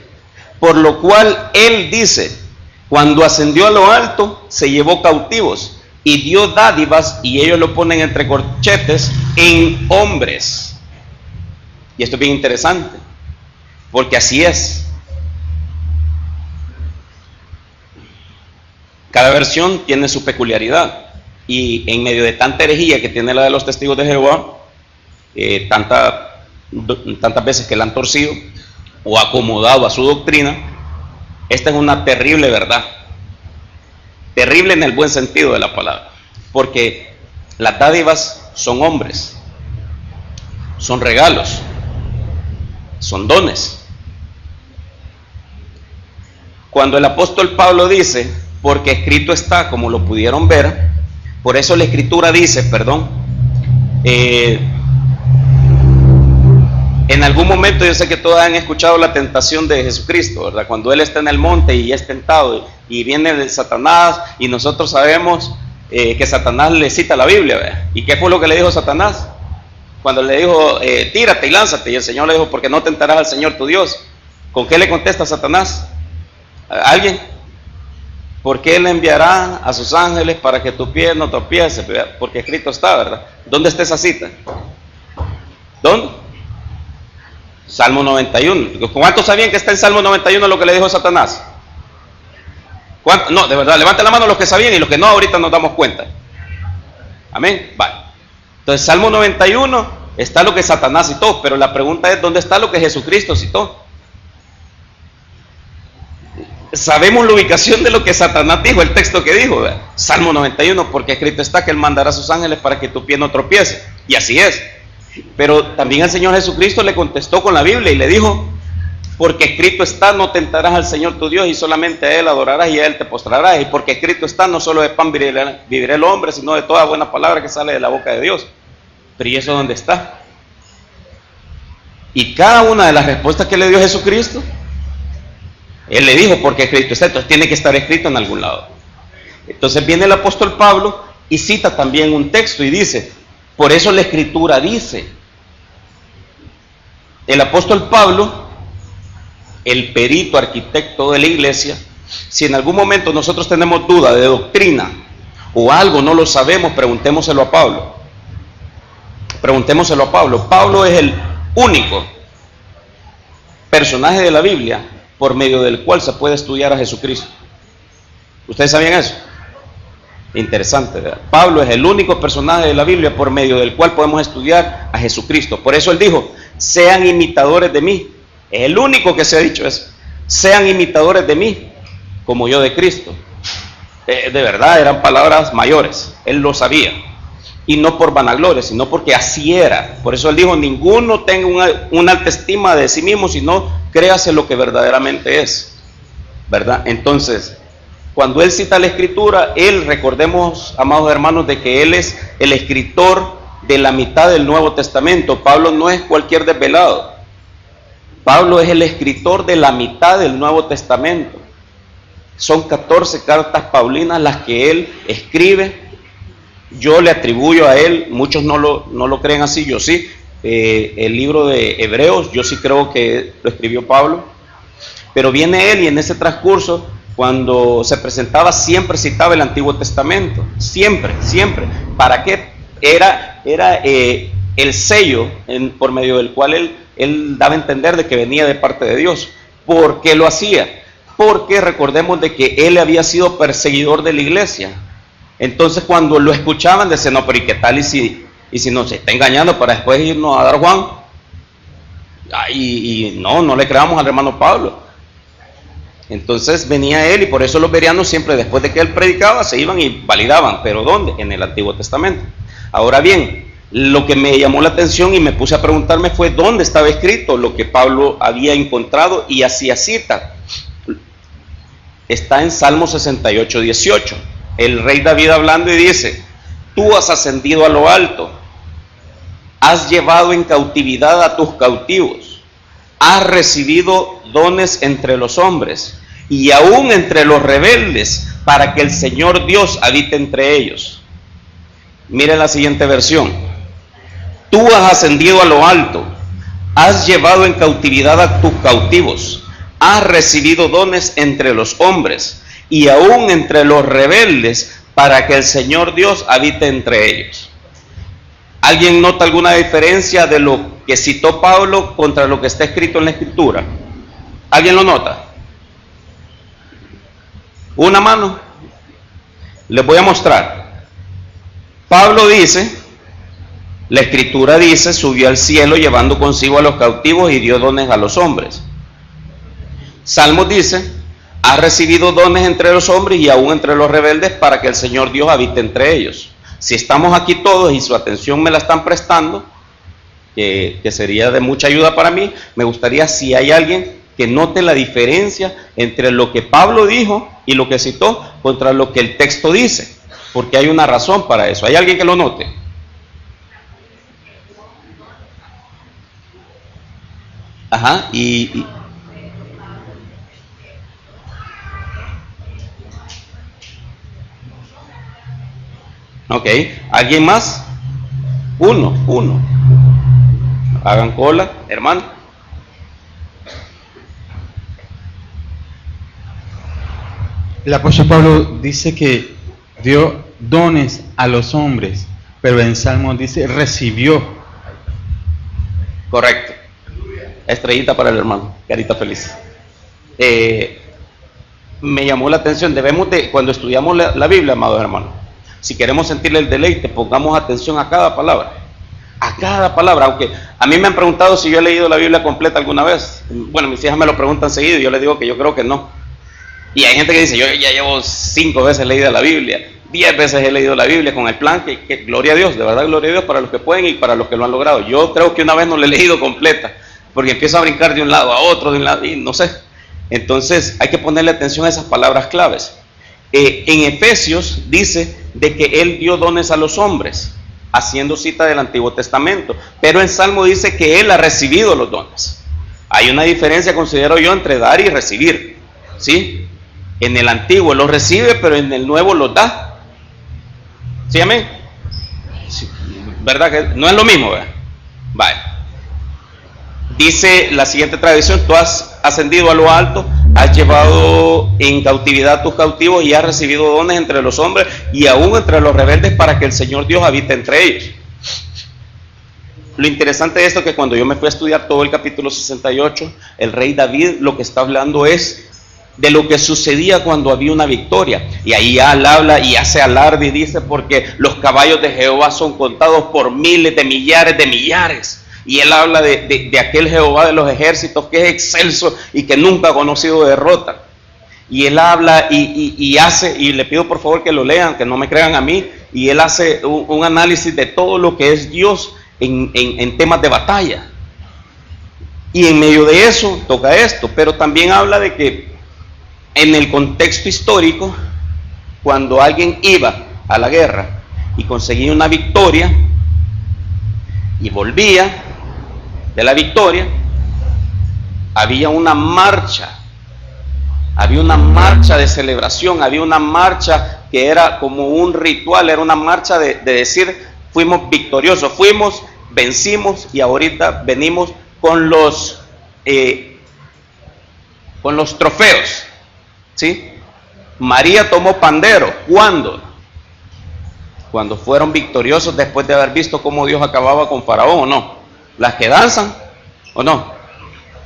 por lo cual él dice, cuando ascendió a lo alto, se llevó cautivos y dio dádivas, y ellos lo ponen entre corchetes, en hombres. Y esto es bien interesante, porque así es. Cada versión tiene su peculiaridad, y en medio de tanta herejía que tiene la de los Testigos de Jehová, tantas veces que la han torcido o acomodado a su doctrina, esta es una terrible verdad, terrible en el buen sentido de la palabra, porque las dádivas son hombres, son regalos, son dones. Cuando el apóstol Pablo dice, porque escrito está, como lo pudieron ver, Por eso la Escritura dice, en algún momento yo sé que todos han escuchado la tentación de Jesucristo, ¿verdad? Cuando Él está en el monte y es tentado y viene de Satanás, y nosotros sabemos que Satanás le cita la Biblia, ¿verdad? ¿Y qué fue lo que le dijo Satanás? Cuando le dijo, tírate y lánzate, y el Señor le dijo, porque no tentarás al Señor tu Dios. ¿Con qué le contesta Satanás? ¿A alguien? Porque Él enviará a sus ángeles para que tu pie no tropiece, ¿verdad? Porque escrito está, ¿verdad? ¿Dónde está esa cita? ¿Dónde? Salmo 91. ¿Cuántos sabían que está en Salmo 91 lo que le dijo Satanás? ¿Cuántos? No, de verdad, levanten la mano los que sabían, y los que no, ahorita nos damos cuenta. Amén. Vale. Entonces, Salmo 91 está lo que Satanás citó, pero la pregunta es, ¿dónde está lo que Jesucristo citó? Sabemos la ubicación de lo que Satanás dijo, el texto que dijo, ¿verdad? Salmo 91, porque escrito está que Él mandará a sus ángeles para que tu pie no tropiece. Y así es. Pero también el Señor Jesucristo le contestó con la Biblia y le dijo, porque escrito está, no tentarás al Señor tu Dios, y solamente a Él adorarás y a Él te postrarás. Y porque escrito está, no solo de pan vivirá el hombre, sino de toda buena palabra que sale de la boca de Dios. Pero ¿y eso dónde está? Y cada una de las respuestas que le dio Jesucristo, Él le dijo, porque escrito está, entonces tiene que estar escrito en algún lado. Entonces viene el apóstol Pablo y cita también un texto y dice, por eso la Escritura dice. El apóstol Pablo, el perito arquitecto de la iglesia, si en algún momento nosotros tenemos duda de doctrina o algo no lo sabemos, preguntémoselo a Pablo. Preguntémoselo a Pablo. Pablo es el único personaje de la Biblia por medio del cual se puede estudiar a Jesucristo. ¿Ustedes sabían eso? Interesante, ¿verdad? Pablo es el único personaje de la Biblia por medio del cual podemos estudiar a Jesucristo. Por eso él dijo, sean imitadores de mí. Es el único que se ha dicho eso. Sean imitadores de mí, como yo de Cristo. De verdad, eran palabras mayores. Él lo sabía. Y no por vanagloria, sino porque así era. Por eso él dijo, ninguno tenga una alta estima de sí mismo, sino créase lo que verdaderamente es. ¿Verdad? Entonces, cuando él cita la Escritura, él, recordemos, amados hermanos, de que él es el escritor de la mitad del Nuevo Testamento. Pablo no es cualquier desvelado. Pablo es el escritor de la mitad del Nuevo Testamento. Son 14 cartas paulinas las que él escribe. Yo le atribuyo a él, muchos no lo creen así, yo sí, el libro de Hebreos, yo sí creo que lo escribió Pablo. Pero viene él y en ese transcurso, cuando se presentaba, siempre citaba el Antiguo Testamento, siempre. ¿Para qué? Era el sello por medio del cual él daba a entender de que venía de parte de Dios. ¿Por qué lo hacía? Porque recordemos de que él había sido perseguidor de la iglesia. Entonces cuando lo escuchaban decían, no, pero ¿y qué tal? Y si nos está engañando para después irnos a dar Juan. Y no le creamos al hermano Pablo. Entonces venía él, y por eso los bereanos siempre después de que él predicaba se iban y validaban. ¿Pero dónde? En el Antiguo Testamento. Ahora bien, lo que me llamó la atención y me puse a preguntarme fue dónde estaba escrito lo que Pablo había encontrado y hacía cita. Está en Salmo 68, 18. El rey David hablando y dice, tú has ascendido a lo alto, has llevado en cautividad a tus cautivos, has recibido dones entre los hombres y aún entre los rebeldes, para que el Señor Dios habite entre ellos. Miren la siguiente versión. Tú has ascendido a lo alto, has llevado en cautividad a tus cautivos, has recibido dones entre los hombres y aún entre los rebeldes, para que el Señor Dios habite entre ellos. ¿Alguien nota alguna diferencia de lo que citó Pablo contra lo que está escrito en la Escritura? ¿Alguien lo nota? Una mano. Les voy a mostrar. Pablo dice, la Escritura dice, subió al cielo llevando consigo a los cautivos y dio dones a los hombres. Salmos dice, ha recibido dones entre los hombres y aún entre los rebeldes, para que el Señor Dios habite entre ellos. Si estamos aquí todos y su atención me la están prestando, que sería de mucha ayuda para mí, me gustaría si hay alguien que note la diferencia entre lo que Pablo dijo y lo que citó contra lo que el texto dice. porque hay una razón para eso. ¿Hay alguien que lo note? Ajá, ok, ¿alguien más? Uno. Hagan cola, hermano. El apóstol Pablo dice que dio dones a los hombres, pero en Salmo dice recibió. Correcto. Estrellita para el hermano, carita feliz. Me llamó la atención, cuando estudiamos la Biblia, amados hermanos, si queremos sentirle el deleite, pongamos atención a cada palabra. A cada palabra, aunque a mí me han preguntado si yo he leído la Biblia completa alguna vez. Bueno, mis hijas me lo preguntan seguido y yo les digo que yo creo que no. Y hay gente que dice, yo ya llevo 5 veces leída la Biblia, 10 veces he leído la Biblia con el plan que gloria a Dios, de verdad gloria a Dios para los que pueden y para los que lo han logrado. Yo creo que una vez no la he leído completa, porque empiezo a brincar de un lado a otro, de un lado, y no sé. Entonces hay que ponerle atención a esas palabras claves. En Efesios dice de que Él dio dones a los hombres, haciendo cita del Antiguo Testamento, pero en Salmo dice que Él ha recibido los dones. Hay una diferencia, considero yo, entre dar y recibir, ¿sí? En el Antiguo los recibe, pero en el Nuevo los da. ¿Sí, amén? Sí, ¿verdad que no es lo mismo? ¿Verdad? Vale. Dice la siguiente tradición: tú has ascendido a lo alto, has llevado en cautividad a tus cautivos y has recibido dones entre los hombres y aún entre los rebeldes para que el Señor Dios habite entre ellos. Lo interesante de esto es que cuando yo me fui a estudiar todo el capítulo 68, el rey David lo que está hablando es de lo que sucedía cuando había una victoria. Y ahí él habla y hace alarde y dice, porque los caballos de Jehová son contados por miles de millares. Y él habla de aquel Jehová de los ejércitos que es excelso y que nunca ha conocido derrota. Y él habla y hace, y le pido por favor que lo lean, que no me crean a mí, y él hace un análisis de todo lo que es Dios en temas de batalla. Y en medio de eso toca esto, pero también habla de que en el contexto histórico, cuando alguien iba a la guerra y conseguía una victoria y volvía de la victoria, había una marcha de celebración, había una marcha que era como un ritual, era una marcha de decir, fuimos victoriosos, vencimos y ahorita venimos con los trofeos. ¿Sí? María tomó pandero. ¿Cuándo? Cuando fueron victoriosos después de haber visto cómo Dios acababa con Faraón, ¿o no? Las que danzan, ¿o no?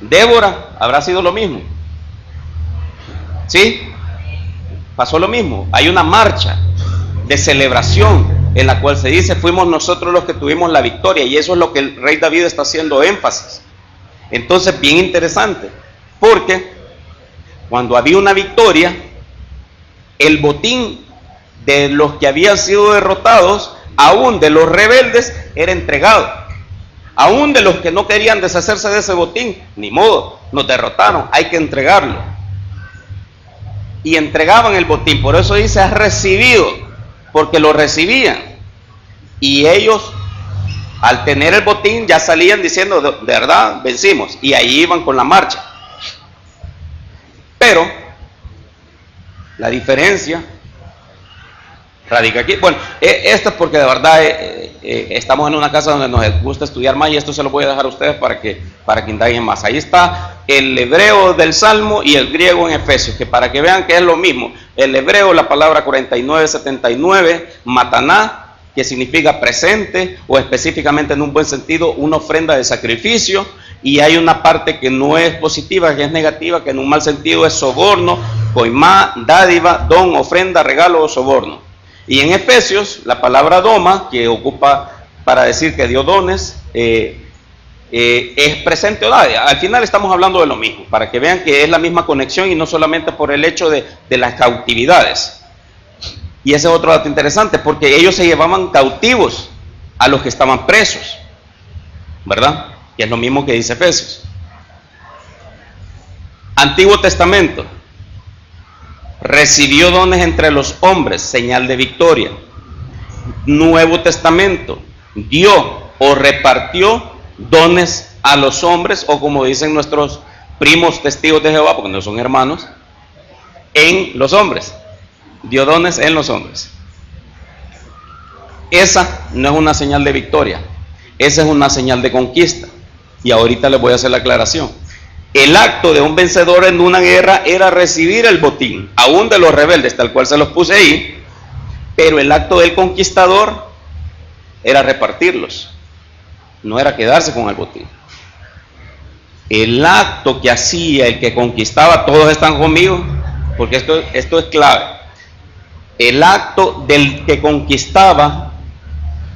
Débora, habrá sido lo mismo. ¿Sí? Pasó lo mismo. Hay una marcha de celebración en la cual se dice, fuimos nosotros los que tuvimos la victoria, y eso es lo que el rey David está haciendo énfasis. Entonces, bien interesante, porque cuando había una victoria, el botín de los que habían sido derrotados, aún de los rebeldes, era entregado. Aún de los que no querían deshacerse de ese botín, ni modo, nos derrotaron, hay que entregarlo. Y entregaban el botín, por eso dice, has recibido, porque lo recibían. Y ellos, al tener el botín, ya salían diciendo, de verdad, vencimos, y ahí iban con la marcha. Pero la diferencia radica aquí. Bueno, esto es porque de verdad estamos en una casa donde nos gusta estudiar más, y esto se lo voy a dejar a ustedes para que indaguen más. Ahí está el hebreo del Salmo y el griego en Efesios, que para que vean que es lo mismo. El hebreo, la palabra 4979, mataná, que significa presente, o específicamente en un buen sentido, una ofrenda de sacrificio. Y hay una parte que no es positiva, que es negativa, que en un mal sentido es soborno, coimá, dádiva, don, ofrenda, regalo o soborno. Y en Efesios, la palabra doma, que ocupa para decir que dio dones, es presente o dádiva. Al final estamos hablando de lo mismo, para que vean que es la misma conexión y no solamente por el hecho de las cautividades. Y ese es otro dato interesante, porque ellos se llevaban cautivos a los que estaban presos, ¿verdad? Que es lo mismo que dice Efesios. Antiguo Testamento. Recibió dones entre los hombres, señal de victoria. Nuevo Testamento, dio o repartió dones a los hombres, o como dicen nuestros primos testigos de Jehová, porque no son hermanos, en los hombres. Dio dones en los hombres. Esa no es una señal de victoria, esa es una señal de conquista. Y ahorita les voy a hacer la aclaración. El acto de un vencedor en una guerra era recibir el botín, aún de los rebeldes, tal cual se los puse ahí, pero el acto del conquistador era repartirlos, no era quedarse con el botín. El acto que hacía el que conquistaba, todos están conmigo, porque esto es clave. El acto del que conquistaba,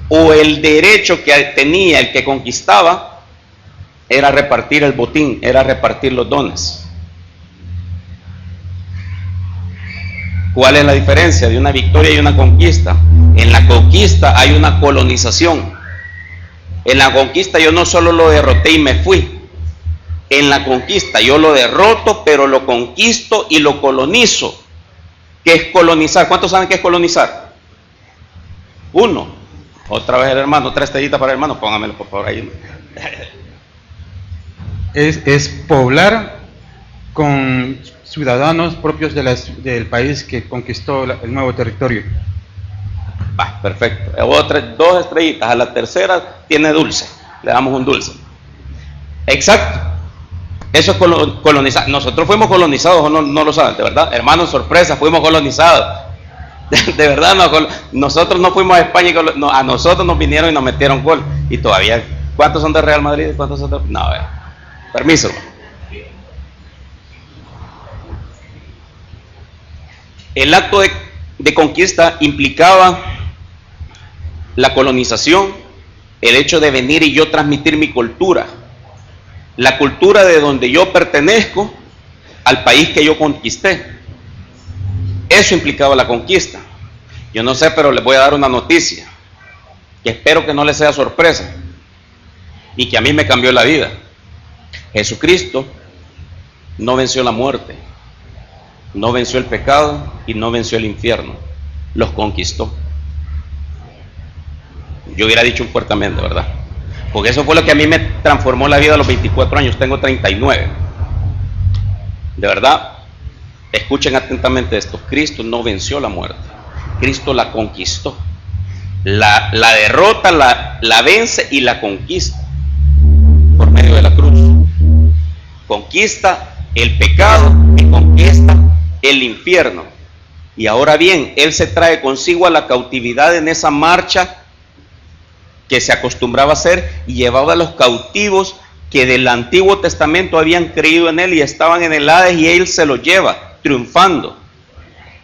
o el derecho que tenía el que conquistaba, era repartir el botín, era repartir los dones. ¿Cuál es la diferencia de una victoria y una conquista? En la conquista hay una colonización. En la conquista yo no solo lo derroté y me fui. En la conquista yo lo derroto, pero lo conquisto y lo colonizo. ¿Qué es colonizar? ¿Cuántos saben qué es colonizar? Uno. Otra vez el hermano, otra estrellita para el hermano, póngamelo por favor ahí. Es poblar con ciudadanos propios del país que conquistó el nuevo territorio. Perfecto. Dos estrellitas. A la tercera tiene dulce. Le damos un dulce. Exacto. Eso es colonizar. Nosotros fuimos colonizados, no lo saben, de verdad. Hermanos, sorpresa, fuimos colonizados. De verdad, nosotros no fuimos a España, a nosotros nos vinieron y nos metieron gol. Y todavía, ¿cuántos son de Real Madrid? ¿Cuántos son de...? No, permiso. El acto de conquista implicaba la colonización, el hecho de venir y yo transmitir mi cultura, la cultura de donde yo pertenezco al país que yo conquisté. Eso implicaba la conquista. Yo no sé, pero les voy a dar una noticia que espero que no les sea sorpresa y que a mí me cambió la vida. Jesucristo no venció la muerte, no venció el pecado y no venció el infierno, los conquistó. Yo hubiera dicho un fuerte amén, de verdad, porque eso fue lo que a mí me transformó la vida a los 24 años, tengo 39. De verdad, escuchen atentamente esto: Cristo no venció la muerte, Cristo la conquistó. La derrota, la vence y la conquista por medio de la cruz. Conquista el pecado y conquista el infierno. Y ahora bien, Él se trae consigo a la cautividad en esa marcha que se acostumbraba a hacer, y llevaba a los cautivos que del Antiguo Testamento habían creído en Él y estaban en el Hades, y Él se los lleva triunfando,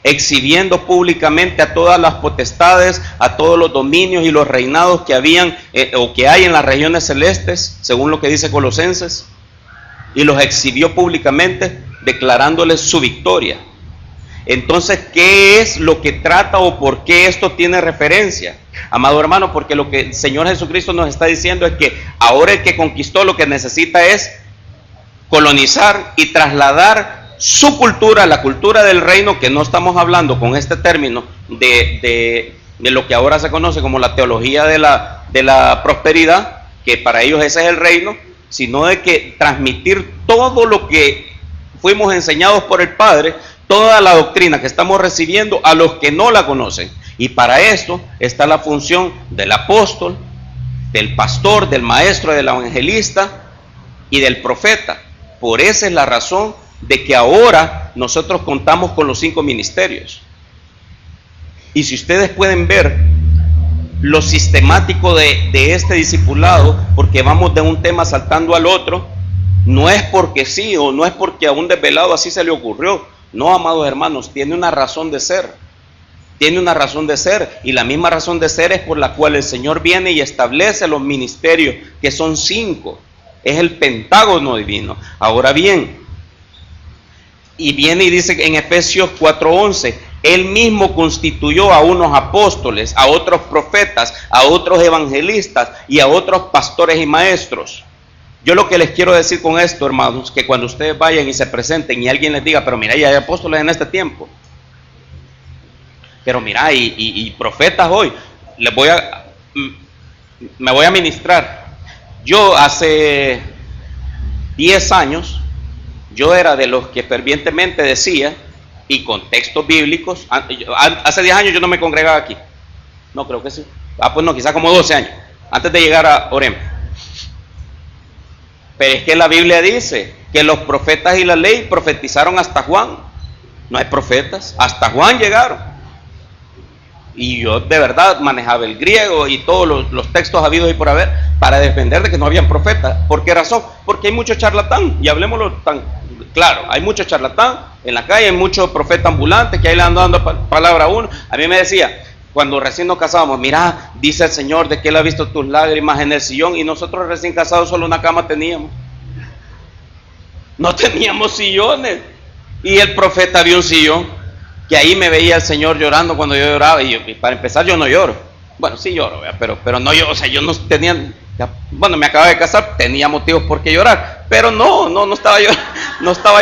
exhibiendo públicamente a todas las potestades, a todos los dominios y los reinados que habían o que hay en las regiones celestes, según lo que dice Colosenses, y los exhibió públicamente, declarándoles su victoria. Entonces, ¿qué es lo que trata o por qué esto tiene referencia? Amado hermano, porque lo que el Señor Jesucristo nos está diciendo es que ahora el que conquistó lo que necesita es colonizar y trasladar su cultura, la cultura del reino, que no estamos hablando con este término de lo que ahora se conoce como la teología de la prosperidad, que para ellos ese es el reino, sino de que transmitir todo lo que fuimos enseñados por el Padre, toda la doctrina que estamos recibiendo a los que no la conocen. Y para esto está la función del apóstol, del pastor, del maestro, del evangelista y del profeta. Por esa es la razón de que ahora nosotros contamos con los 5 ministerios. Y si ustedes pueden ver lo sistemático de este discipulado, porque vamos de un tema saltando al otro, no es porque sí o no es porque a un desvelado así se le ocurrió. No, amados hermanos, tiene una razón de ser. Tiene una razón de ser, y la misma razón de ser es por la cual el Señor viene y establece los ministerios, que son 5. Es el pentágono divino. Ahora bien, y viene y dice en Efesios 4:11, Él mismo constituyó a unos apóstoles, a otros profetas, a otros evangelistas y a otros pastores y maestros. Yo lo que les quiero decir con esto, hermanos, que cuando ustedes vayan y se presenten y alguien les diga, pero mira, ya hay apóstoles en este tiempo, Pero mira, y profetas hoy, me voy a ministrar. Yo hace 10 años, yo era de los que fervientemente decía, y con textos bíblicos, hace 10 años yo no me congregaba aquí. No, creo que sí. Pues no, quizás como 12 años, antes de llegar a Orem. Pero es que la Biblia dice que los profetas y la ley profetizaron hasta Juan. No hay profetas, hasta Juan llegaron. Y yo de verdad manejaba el griego y todos los textos habidos y por haber para defender de que no habían profetas. ¿Por qué razón? Porque hay mucho charlatán, y hablemoslo tan claro, hay mucho charlatán en la calle, hay muchos profetas ambulantes que ahí le andan dando palabra a uno. A mí me decía, cuando recién nos casábamos, mira, dice el Señor de que Él ha visto tus lágrimas en el sillón, y nosotros recién casados solo una cama teníamos. No teníamos sillones. Y el profeta vio un sillón, que ahí me veía el Señor llorando cuando yo lloraba, y para empezar yo no lloro. Bueno, sí lloro, pero no yo, o sea, yo no tenía, bueno, me acababa de casar, tenía motivos por qué llorar, pero no estaba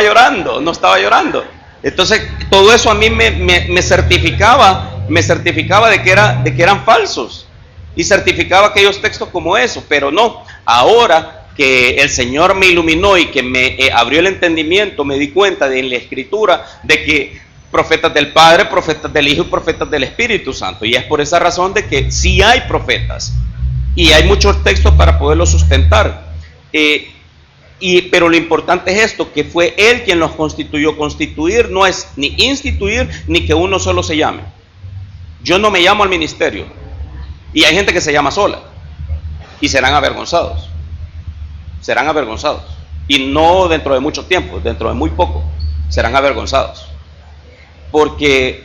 llorando. Entonces, todo eso a mí me certificaba de que eran falsos, y certificaba aquellos textos como eso, pero no. Ahora que el Señor me iluminó y que me abrió el entendimiento, me di cuenta en la Escritura de que profetas del Padre, profetas del Hijo y profetas del Espíritu Santo. Y es por esa razón de que sí hay profetas y hay muchos textos para poderlos sustentar. Pero lo importante es esto, que fue Él quien los constituyó. Constituir no es ni instituir ni que uno solo se llame. Yo no me llamo al ministerio, y hay gente que se llama sola y serán avergonzados. Y no dentro de mucho tiempo, dentro de muy poco serán avergonzados. Porque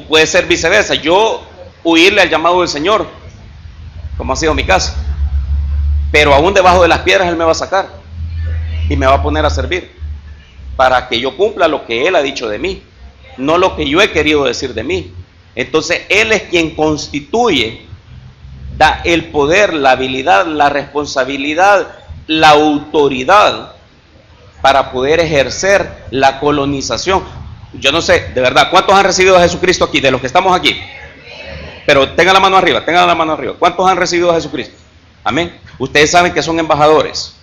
puede ser viceversa, yo huirle al llamado del Señor, como ha sido mi caso, pero aún debajo de las piedras Él me va a sacar y me va a poner a servir para que yo cumpla lo que Él ha dicho de mí, no lo que yo he querido decir de mí. Entonces Él es quien constituye, da el poder, la habilidad, la responsabilidad, la autoridad para poder ejercer la colonización. Yo no sé, de verdad, ¿cuántos han recibido a Jesucristo aquí, de los que estamos aquí? Pero tengan la mano arriba. ¿Cuántos han recibido a Jesucristo? Amén. Ustedes saben que son embajadores.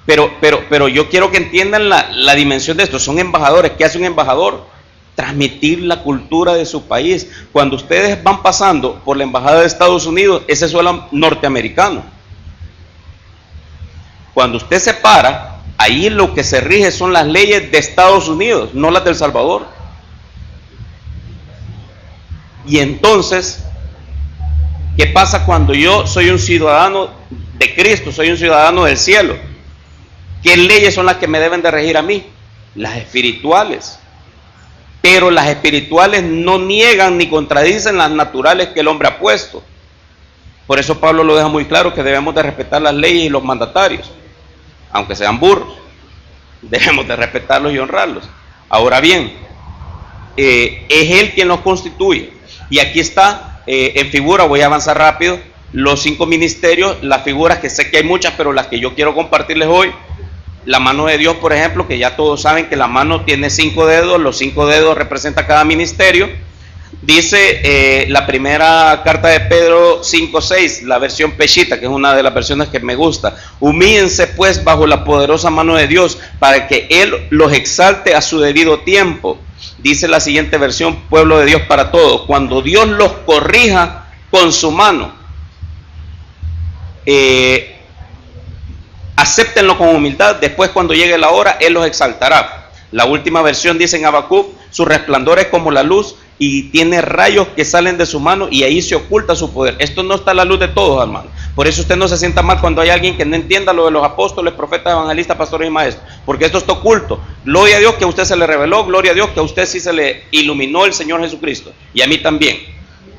Pero yo quiero que entiendan la dimensión de esto. Son embajadores. ¿Qué hace un embajador? Transmitir la cultura de su país. Cuando ustedes van pasando por la embajada de Estados Unidos, ese es suelo norteamericano. Cuando usted se para, ahí lo que se rige son las leyes de Estados Unidos, no las de El Salvador. Y entonces, ¿qué pasa cuando yo soy un ciudadano de Cristo, soy un ciudadano del cielo? ¿Qué leyes son las que me deben de regir a mí? Las espirituales. Pero las espirituales no niegan ni contradicen las naturales que el hombre ha puesto. Por eso Pablo lo deja muy claro, que debemos de respetar las leyes y los mandatarios. Aunque sean burros, debemos de respetarlos y honrarlos. Ahora bien, es Él quien los constituye. Y aquí está, en figura, voy a avanzar rápido, los 5 ministerios, las figuras, que sé que hay muchas, pero las que yo quiero compartirles hoy. La mano de Dios, por ejemplo, que ya todos saben que la mano tiene 5 dedos, los 5 dedos representan cada ministerio. Dice la primera carta de Pedro 5:6, la versión Peshita, que es una de las versiones que me gusta. Humíllense pues bajo la poderosa mano de Dios, para que Él los exalte a su debido tiempo. Dice la siguiente versión, pueblo de Dios para todos, cuando Dios los corrija con su mano, acéptenlo con humildad, después cuando llegue la hora, Él los exaltará. La última versión dice en Habacuc, su resplandor es como la luz, y tiene rayos que salen de su mano, y ahí se oculta su poder. Esto no está a la luz de todos, hermano. Por eso usted no se sienta mal cuando hay alguien que no entienda lo de los apóstoles, profetas, evangelistas, pastores y maestros, porque esto está oculto. Gloria a Dios que a usted se le reveló, gloria a Dios que a usted sí se le iluminó el Señor Jesucristo, y a mí también.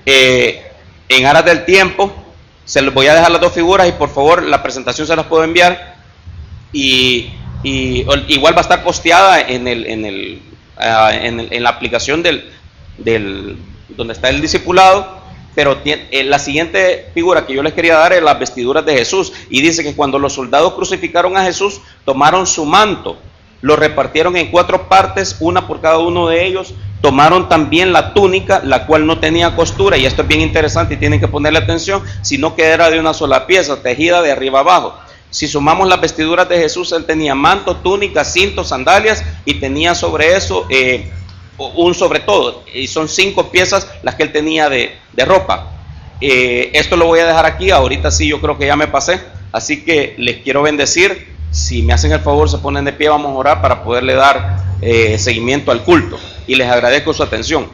En aras del tiempo, se les voy a dejar las 2 figuras, y por favor la presentación se las puedo enviar, y igual va a estar posteada en la aplicación donde está el discipulado. Pero la siguiente figura que yo les quería dar es las vestiduras de Jesús, y dice que cuando los soldados crucificaron a Jesús, tomaron su manto, lo repartieron en 4 partes, una por cada uno de ellos. Tomaron también la túnica, la cual no tenía costura, y esto es bien interesante y tienen que ponerle atención, sino que era de una sola pieza, tejida de arriba abajo. Si sumamos las vestiduras de Jesús, él tenía manto, túnica, cinto, sandalias, y tenía sobre eso un sobre todo, y son 5 piezas las que él tenía de ropa. Esto lo voy a dejar aquí, ahorita sí yo creo que ya me pasé, así que les quiero bendecir. Si me hacen el favor, se ponen de pie, vamos a orar para poderle dar seguimiento al culto, y les agradezco su atención.